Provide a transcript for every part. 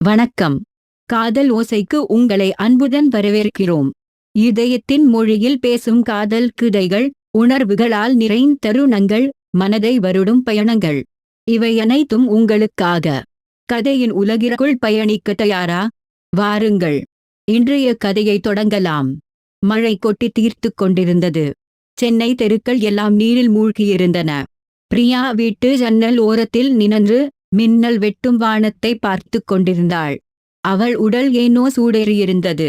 வணக்கம். காதல் ஓசைக்கு உங்களை அன்புடன் வரவேற்கிறோம். இதயத்தின் மொழியில் பேசும் காதல் கதைகள், உணர்வுகளால் நிறைந்த தருணங்கள், மனதை வருடும் பயணங்கள். இவை அனைத்தும் உங்களுக்காக. கதையின் உலகிற்குள் பயணிக்க தயாரா? வாருங்கள். இன்றைய கதையை தொடங்கலாம். மழை கொட்டி தீர்த்து கொண்டிருந்தது. சென்னை தெருக்கள் எல்லாம் நீரில் மூழ்கியிருந்தன. பிரியா வீட்டு ஜன்னல் ஓரத்தில் நின்று மின்னல் வெட்டும் வானத்தை பார்த்து கொண்டிருந்தாள். அவள் உடல் ஏனோ சூடேறியிருந்தது.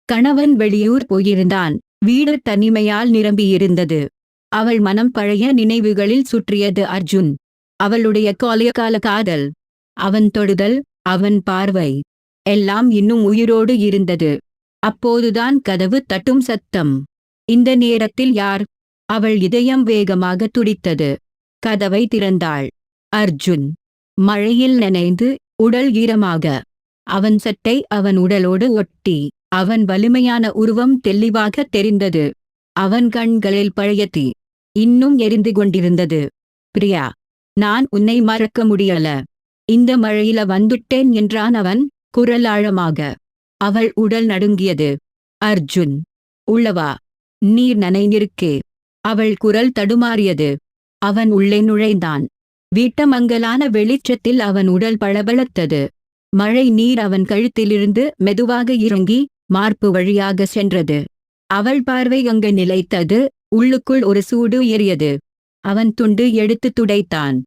கணவன் வெளியூர் போயிருந்தான். வீடு தனிமையால் நிரம்பியிருந்தது. அவள் மனம் பழைய நினைவுகளில் சுற்றியது. அர்ஜுன், அவளுடைய கால காதல், அவன் தொடுதல், அவன் பார்வை, எல்லாம் இன்னும் உயிரோடு இருந்தது. அப்போதுதான் கதவு தட்டும் சத்தம். இந்த நேரத்தில் யார்? அவள் இதயம் வேகமாக துடித்தது. கதவை திறந்தாள். அர்ஜுன், மழையில் நனைந்து, உடல் ஈரமாக. அவன் சட்டை அவன் உடலோடு ஒட்டி. அவன் வலிமையான உருவம் தெளிவாக தெரிந்தது. அவன் கண்களில் பழைய தீ இன்னும் எரிந்து கொண்டிருந்தது. பிரியா, நான் உன்னை மறக்க முடியல. இந்த மழையில வந்துட்டேன் என்றான் அவன், குரல் ஆழமாக. அவள் உடல் நடுங்கியது. அர்ஜுன், உள்ளவா, நீர் நனைந்திருக்கே. அவள் குரல் தடுமாறியது. அவன் உள்ளே நுழைந்தான். வீட்டமங்கலான வெளிச்சத்தில் அவன் உடல் பளபளத்தது. மழை நீர் அவன் கழுத்திலிருந்து மெதுவாக இறங்கி மார்பு வழியாக சென்றது. அவள் பார்வை அங்கு நிலைத்தது. உள்ளுக்குள் ஒரு சூடு ஏறியது. அவன் துண்டு எடுத்து துடைத்தான்.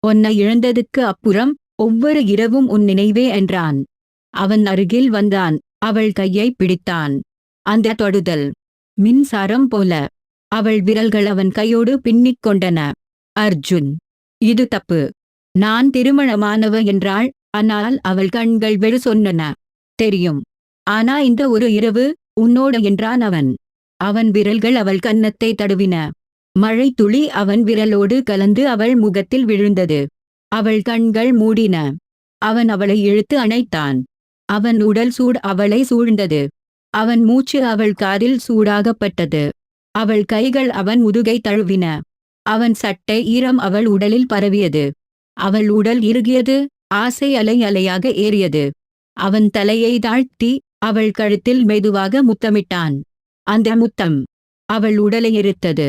உன்னை இழந்ததுக்கு அப்புறம் ஒவ்வொரு இரவும் உன் நினைவே என்றான். அவன் அருகில் வந்தான். அவள் கையை பிடித்தான். அந்த தொடுதல் மின்சாரம் போல. அவள் விரல்கள் அவன் கையோடு பின்னிக் கொண்டன. அர்ஜுன், இது தப்பு. நான் திருமணமானவ என்றாள். ஆனால் அவள் கண்கள் வெறு சொன்னன. தெரியும். ஆனா இந்த ஒரு இரவு உன்னோடு என்றான் அவன். அவன் விரல்கள் அவள் கன்னத்தை தடுவின. மழை துளி அவன் விரலோடு கலந்து அவள் முகத்தில் விழுந்தது. அவள் கண்கள் மூடின. அவன் அவளை இழுத்து அணைத்தான். அவன் உடல் சூடு அவளை சூழ்ந்தது. அவன் மூச்சு அவள் காதில் சூடாகப்பட்டது. அவள் கைகள் அவன் முதுகை தழுவின. அவன் சட்டை ஈரம் அவள் உடலில் பரவியது. அவள் உடல் இறுகியது. ஆசை அலை அலையாக ஏறியது. அவன் தலையை தாழ்த்தி அவள் கழுத்தில் மெதுவாக முத்தமிட்டான். அந்த முத்தம் அவள் உடலை எரித்தது.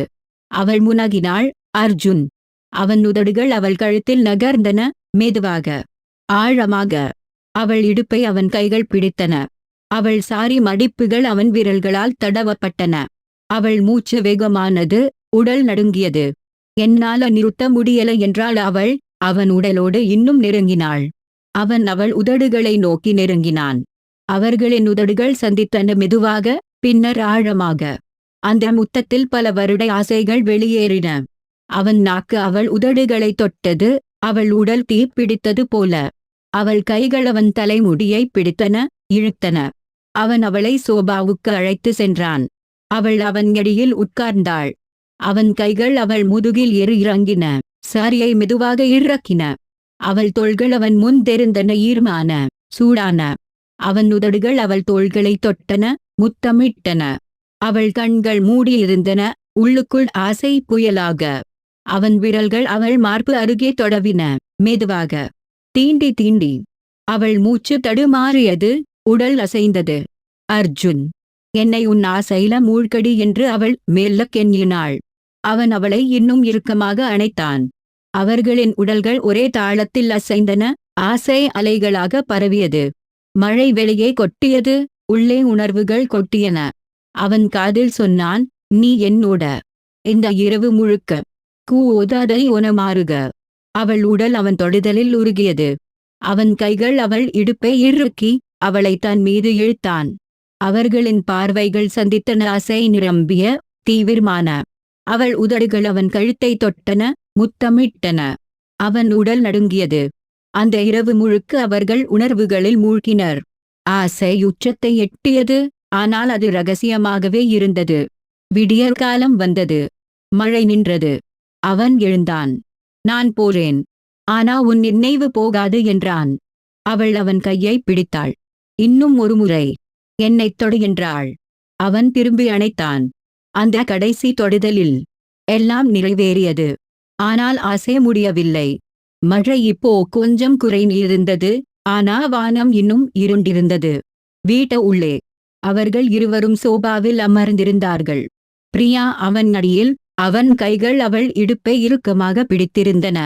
அவள் முனகினாள். அர்ஜுன். அவன் உதடுகள் அவள் கழுத்தில் நகர்ந்தன, மெதுவாக, ஆழமாக. அவள் இடுப்பை அவன் கைகள் பிடித்தன. அவள் சாரி மடிப்புகள் அவன் விரல்களால் தடவப்பட்டன. அவள் மூச்சு வேகமானது. உடல் நடுங்கியது. என்னால நிறுத்த முடியல என்றாள் அவள். அவன் உடலோடு இன்னும் நெருங்கினாள். அவன் அவள் உதடுகளை நோக்கி நெருங்கினான். அவர்களின் உதடுகள் சந்தித்தன, மெதுவாக, பின்னர் ஆழமாக. அந்த முத்தத்தில் பல வருட ஆசைகள் வெளியேறின. அவன் நாக்கு அவள் உதடுகளை தொட்டது. அவள் உடல் தீ பிடித்தது போல. அவள் கைகள் அவன் தலைமுடியை பிடித்தன, இழுத்தன. அவன் அவளை சோபாவுக்கு அழைத்து சென்றான். அவள் அவன் அடியில் உட்கார்ந்தாள். அவன் கைகள் அவள் முதுகில் ஏறி இறங்கின. சாரியை மெதுவாக இறக்கின. அவள் தோள்கள் அவன் முன் தெரிந்தன, ஈரமான, சூடான. அவன் உதடுகள் அவள் தோள்களை தொட்டன, முத்தமிட்டன. அவள் கண்கள் மூடியிருந்தன. உள்ளுக்குள் ஆசை புயலாக. அவன் விரல்கள் அவள் மார்பு அருகே தொடவின, மெதுவாக, தீண்டி தீண்டி. அவள் மூச்சு தடுமாறியது. உடல் அசைந்தது. அர்ஜுன், என்னை உன் ஆசையில மூழ்கடி என்று அவள் மெல்ல கெஞ்சினாள். அவன் அவளை இன்னும் இறுக்கமாக அணைத்தான். அவர்களின் உடல்கள் ஒரே தாளத்தில் அசைந்தன. ஆசை அலைகளாக பரவியது. மழை வெளியே கொட்டியது. உள்ளே உணர்வுகள் கொட்டியன. அவன் காதில் சொன்னான், நீ என்னோட இந்த இரவு முழுக்க கூதாதை உனமாறுக. அவள் உடல் அவன் தொடுதலில் உருகியது. அவன் கைகள் அவள் இடுப்பை இறுக்கி அவளை தன் மீது இழுத்தான். அவர்களின் பார்வைகள் சந்தித்தன, ஆசை நிரம்பிய, தீவிரமான. அவள் உதடுகள் அவன் கழுத்தை தொட்டன, முத்தமிட்டன. அவன் உடல் நடுங்கியது. அந்த இரவு முழுக்க அவர்கள் உணர்வுகளில் மூழ்கினர். ஆசை உச்சத்தை எட்டியது. ஆனால் அது ரகசியமாகவே இருந்தது. விடியற்காலம் வந்தது. மழை நின்றது. அவன் எழுந்தான். நான் போறேன். ஆனா உன் நினைவு போகாது என்றான். அவள் அவன் கையை பிடித்தாள். இன்னும் ஒரு முறை என்னைத் தொடு என்றாள். அவன் திரும்பி அணைத்தான். அந்த கடைசி தொடுதலில் எல்லாம் நிறைவேறியது. ஆனால் ஆசை முடியவில்லை. மழை இப்போ கொஞ்சம் குறைந்திருந்தது. ஆனா வானம் இன்னும் இருண்டிருந்தது. வீட்டு உள்ளே அவர்கள் இருவரும் சோபாவில் அமர்ந்திருந்தார்கள். பிரியா அவன் அடியில், அவன் கைகள் அவள் இடுப்பை இறுக்கமாக பிடித்திருந்தன.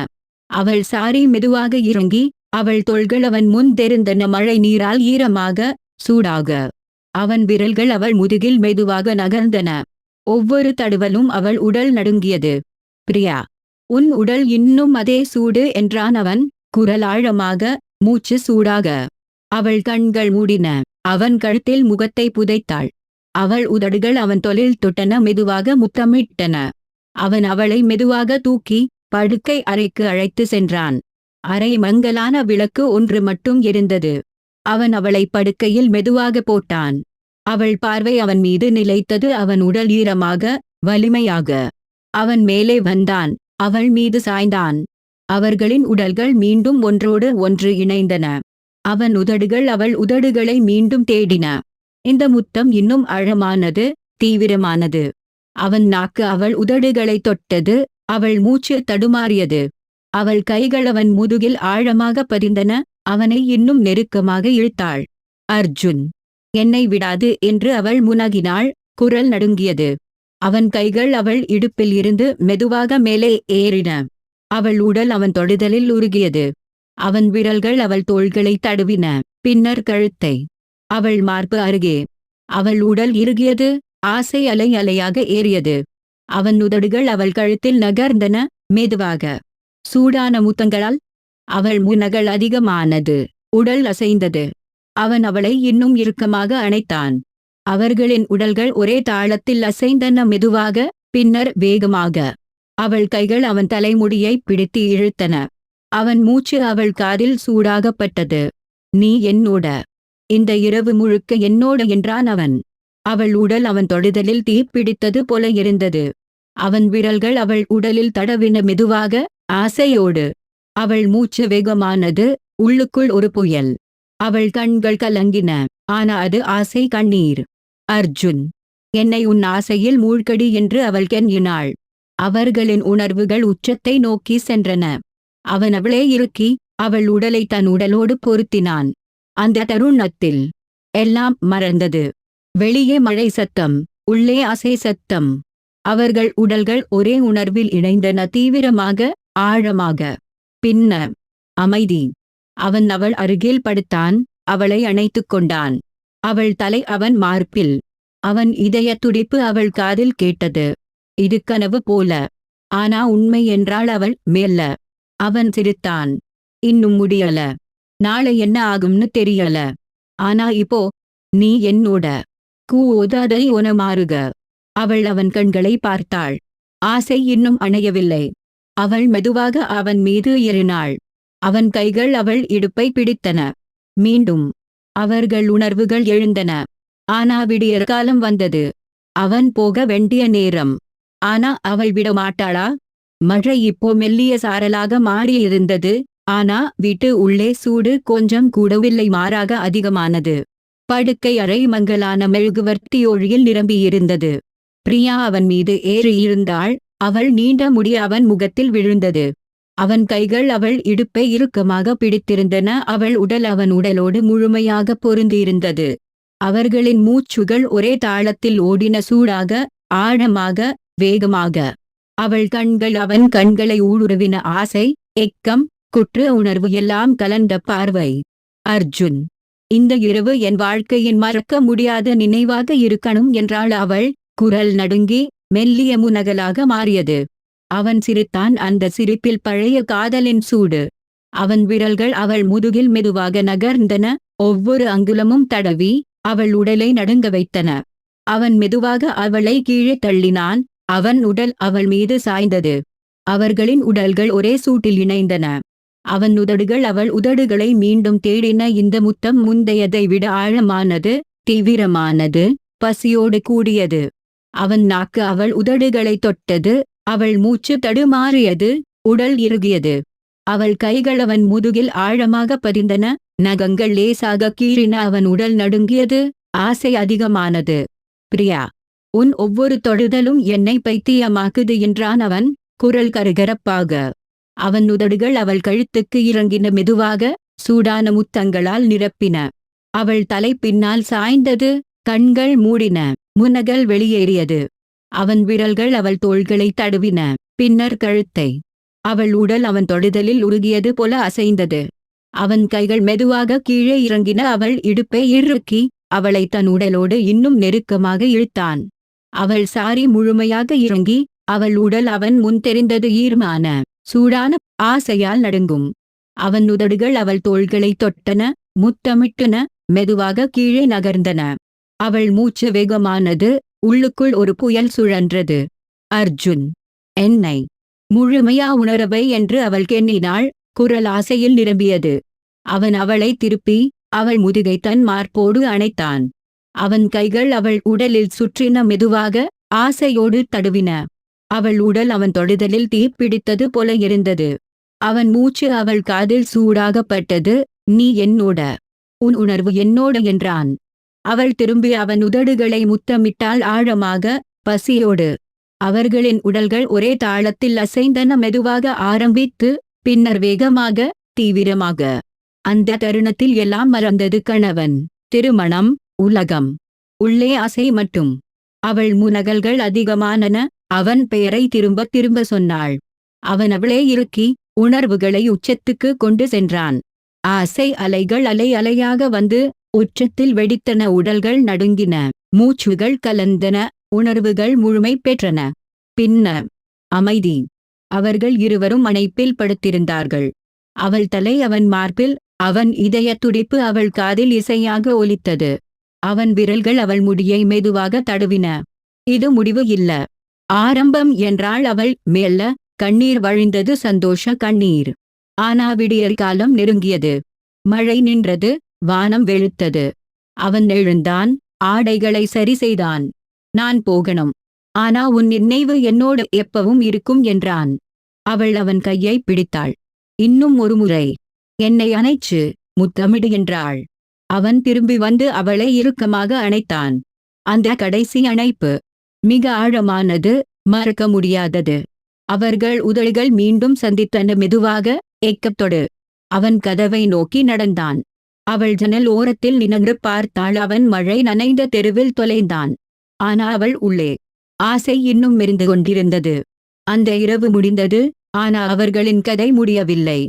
அவள் சாரி மெதுவாக இறங்கி, அவள் தோள்கள் அவன் முன் தெரிந்தன, மழை நீரால் ஈரமாக, சூடாக. அவன் விரல்கள் அவள் முதுகில் மெதுவாக நகர்ந்தன. ஒவ்வொரு தடுவலும் அவள் உடல் நடுங்கியது. பிரியா, உன் உடல் இன்னும் அதே சூடு என்றான் அவன், குரல் ஆழமாக, மூச்சு சூடாக. அவள் கண்கள் மூடின. அவன் கழுத்தில் முகத்தை புதைத்தாள். அவள் உதடுகள் அவன் தொழில் தொட்டன, மெதுவாக முத்தமிட்டன. அவன் அவளை மெதுவாக தூக்கி படுக்கை அறைக்கு அழைத்து சென்றான். அறை மங்கலான விளக்கு ஒன்று மட்டும் எரிந்தது. அவன் அவளை படுக்கையில் மெதுவாக போட்டான். அவள் பார்வை அவன் மீது நிலைத்தது, அவன் உடல் ஈரமாக, வலிமையாக. அவன் மேலே வந்தான், அவள் மீது சாய்ந்தான். அவர்களின் உடல்கள் மீண்டும் ஒன்றோடு ஒன்று இணைந்தன. அவன் உதடுகள் அவள் உதடுகளை மீண்டும் தேடின. இந்த முத்தம் இன்னும் ஆழமானது, தீவிரமானது. அவன் நாக்கு அவள் உதடுகளை தொட்டது, அவள் மூச்சு தடுமாறியது. அவள் கைகள் அவன் முதுகில் ஆழமாக பதிந்தன. அவனை இன்னும் நெருக்கமாக இழுத்தாள். அர்ஜுன், என்னை விடாது என்று அவள் முனகினாள், குரல் நடுங்கியது. அவன் கைகள் அவள் இடுப்பில் இருந்து மெதுவாக மேலே ஏறின. அவள் உடல் அவன் தொடுதலில் உருகியது. அவன் விரல்கள் அவள் தோள்களை தடுவின, பின்னர் கழுத்தை. அவள் மார்பு அருகே. அவள் உடல் இறுகியது, ஆசை அலை அலையாக ஏறியது. அவன் உதடுகள் அவள் கழுத்தில் நகர்ந்தன, மெதுவாக. சூடான முத்தங்களால் அவள் முனகல் அதிகமானது. உடல் அசைந்தது. அவன் அவளை இன்னும் இறுக்கமாக அணைத்தான். அவர்களின் உடல்கள் ஒரே தாளத்தில் அசைந்தன, மெதுவாக, பின்னர் வேகமாக. அவள் கைகள் அவன் தலைமுடியை பிடித்து இழுத்தன. அவன் மூச்சு அவள் காதில் சூடாகப்பட்டது. நீ என்னோட, இந்த இரவு முழுக்க என்னோட என்றான் அவன். அவள் உடல் அவன் தொடுதலில் தீப்பிடித்தது போல இருந்தது. அவன் விரல்கள் அவள் உடலில் தடவின, மெதுவாக, ஆசையோடு. அவள் மூச்சு வேகமானது, உள்ளுக்குள் ஒரு புயல். அவள் கண்கள் கலங்கின, ஆனா அது ஆசை கண்ணீர். அர்ஜுன், என்னை உன் ஆசையில் மூழ்கடி என்று அவள் கெஞ்சினாள். அவர்களின் உணர்வுகள் உச்சத்தை நோக்கி சென்றன. அவன் அவளை இறுக்கி, அவள் உடலை தன் உடலோடு பொருத்தினான். அந்த தருணத்தில் எல்லாம் மறந்தது. வெளியே மழை சத்தம், உள்ளே ஆசை சத்தம். அவர்கள் உடல்கள் ஒரே உணர்வில் இணைந்தன, தீவிரமாக, ஆழமாக. பின்னர் அமைதி. அவன் அவள் அருகில் படுத்தான், அவளை அணைத்துக் கொண்டான். அவள் தலை அவன் மார்பில். அவன் இதய துடிப்பு அவள் காதில் கேட்டது. இது கனவு போல, ஆனா உண்மை என்றாள் அவள் மெல்ல. அவன் சிரித்தான். இன்னும் முடியல. நாளை என்ன ஆகும்னு தெரியல. ஆனா இப்போ நீ என்னோட. கூதாதை உன மாறுக. அவள் அவன் கண்களை பார்த்தாள். ஆசை இன்னும் அணையவில்லை. அவள் மெதுவாக அவன் மீது ஏறினாள். அவன் கைகள் அவள் இடுப்பை பிடித்தன. மீண்டும் அவர்கள் உணர்வுகள் எழுந்தன. ஆனா விடியற் காலம் வந்தது. அவன் போக வேண்டிய நேரம். ஆனா அவள் விட மாட்டாளா? மழை இப்போ மெல்லிய சாரலாக மாறியிருந்தது. ஆனா வீட்டு உள்ளே சூடு கொஞ்சம் கூடவில்லை, மாறாக அதிகமானது. படுக்கை அறை மங்கலான மெழுகுவர்த்தி ஒளியில் நிரம்பியிருந்தது. பிரியா அவன் மீது ஏறியிருந்தாள். அவள் நீண்ட முடி அவன் முகத்தில் விழுந்தது. அவன் கைகள் அவள் இடுப்பை இறுக்கமாக பிடித்திருந்தன. அவள் உடல் அவன் உடலோடு முழுமையாக பொருந்தியிருந்தது. அவர்களின் மூச்சுகள் ஒரே தாளத்தில் ஓடின, சூடாக, ஆழமாக, வேகமாக. அவள் கண்கள் அவன் கண்களை ஊடுருவின. ஆசை, ஏக்கம், குற்ற உணர்வு எல்லாம் கலந்த பார்வை. அர்ஜுன், இந்த இரவு என் வாழ்க்கையின் மறக்க முடியாத நினைவாக இருக்கணும் என்றாள் அவள். குரல் நடுங்கி மெல்லிய முனகலாக மாறியது. அவன் சிரித்தான். அந்த சிரிப்பில் பழைய காதலின் சூடு. அவன் விரல்கள் அவள் முதுகில் மெதுவாக நகர்ந்தன, ஒவ்வொரு அங்குலமும் தடவி அவள் உடலை நடுங்க வைத்தன. அவன் மெதுவாக அவளை கீழே தள்ளினான். அவன் உடல் அவள் மீது சாய்ந்தது. அவர்களின் உடல்கள் ஒரே சூட்டில் இணைந்தன. அவன் உதடுகள் அவள் உதடுகளை மீண்டும் தேடின. இந்த முத்தம் முந்தையதை விட ஆழமானது, தீவிரமானது, பசியோடு கூடியது. அவன் நாக்கு அவள் உதடுகளை தொட்டது. அவள் மூச்சு தடுமாறியது, உடல் இறுகியது. அவள் கைகள் அவன் முதுகில் ஆழமாக பதிந்தன. நகங்கள் லேசாக கீறின. அவன் உடல் நடுங்கியது. ஆசை அதிகமானது. பிரியா, உன் ஒவ்வொரு தொடுதலும் என்னை பைத்தியமாக்குது என்றான் அவன், குரல் கரகரப்பாக. அவன் உதடுகள் அவள் கழுத்துக்கு இறங்கின, மெதுவாக, சூடான முத்தங்களால் நிரப்பின. அவள் தலை பின்னால் சாய்ந்தது, கண்கள் மூடின, முனகல் வெளியேறியது. அவன் விரல்கள் அவள் தோள்களை தடுவின, பின்னர் கழுத்தை. அவள் உடல் அவன் தொடுதலில் உருகியது போல அசைந்தது. அவன் கைகள் மெதுவாக கீழே இறங்கின. அவள் இடுப்பை இறுக்கி அவளை தன் உடலோடு இன்னும் நெருக்கமாக இழுத்தான். அவள் சாரி முழுமையாக இறங்கி அவள் உடல் அவன் முன் தெரிந்தது. ஈர்மான சூடான ஆசையால் நடுங்கும் அவன் உதடுகள் அவள் தோள்களை தொட்டன, முத்தமிட்டன, மெதுவாக கீழே நகர்ந்தன. அவள் மூச்சு வேகமானது. உள்ளுக்குள் ஒரு புயல் சுழன்றது. அர்ஜுன், என்னை முழுமையா உணரவை என்று அவள் கெண்ணினாள். குரல் ஆசையில் நிரம்பியது. அவன் அவளை திருப்பி அவள் முதுகை தன் மார்போடு அணைத்தான். அவன் கைகள் அவள் உடலில் சுற்றின, மெதுவாக ஆசையோடு தடுவின. அவள் உடல் அவன் தொடுதலில் தீப்பிடித்தது போல இருந்தது. அவன் மூச்சு அவள் காதில் சூடாகப்பட்டது. நீ என்னோட, உன் உணர்வு என்னோட என்றான். அவள் திரும்பி அவன் உதடுகளை முத்தமிட்டாள், ஆழமாக, பசியோடு. அவர்களின் உடல்கள் ஒரே தாளத்தில் அசைந்தன, மெதுவாக ஆரம்பித்து பின்னர் வேகமாக, தீவிரமாக. அந்த தருணத்தில் எல்லாம் மறந்தது. கணவன், திருமணம், உலகம். உள்ளே ஆசை மட்டும். அவள் முனகல்கள் அதிகமானன. அவன் பெயரை திரும்ப திரும்ப சொன்னாள். அவன் அவளை இறுக்கி உணர்வுகளை உச்சத்துக்கு கொண்டு சென்றான். ஆசை அலைகள் அலை அலையாக வந்து உச்சத்தில் வெடித்தன. உடல்கள் நடுங்கின, மூச்சுகள் கலந்தன, உணர்வுகள் முழுமை பெற்றன. பின்னர் அமைதி. அவர்கள் இருவரும் அணைப்பில் படுத்திருந்தார்கள். அவள் தலை அவன் மார்பில், அவன் இதய துடிப்பு அவள் காதில் இசையாக ஒலித்தது. அவன் விரல்கள் அவள் முடியை மெதுவாக தடுவின. இது முடிவு இல்ல, ஆரம்பம் என்றாள் அவள் மெல்ல. கண்ணீர் வழிந்தது, சந்தோஷ கண்ணீர். ஆனா விடியற் காலம் நெருங்கியது. மழை நின்றது, வானம் வெளுத்தது. அவன் எழுந்தான், ஆடைகளை சரி செய்தான். நான் போகணும், ஆனா உன் நினைவு என்னோடு எப்பவும் இருக்கும் என்றான். அவள் அவன் கையை பிடித்தாள். இன்னும் ஒரு முறை என்னை அணைச்சு முத்தமிடு என்றாள். அவன் திரும்பி வந்து அவளை இறுக்கமாக அணைத்தான். அந்த கடைசி அணைப்பு மிக ஆழமானது, மறக்க முடியாதது. அவர்கள் உதடுகள் மீண்டும் சந்தித்தன, மெதுவாக, ஏக்கத்தோடு. அவன் கதவை நோக்கி நடந்தான். அவள் ஜன்னல் ஓரத்தில் நின்று பார்த்தாள். அவன் மழை நனைந்த தெருவில் தொலைந்தான். ஆனா அவள் உள்ளே ஆசை இன்னும் மெரிந்து கொண்டிருந்தது. அந்த இரவு முடிந்தது, ஆனா அவர்களின் கதை முடியவில்லை.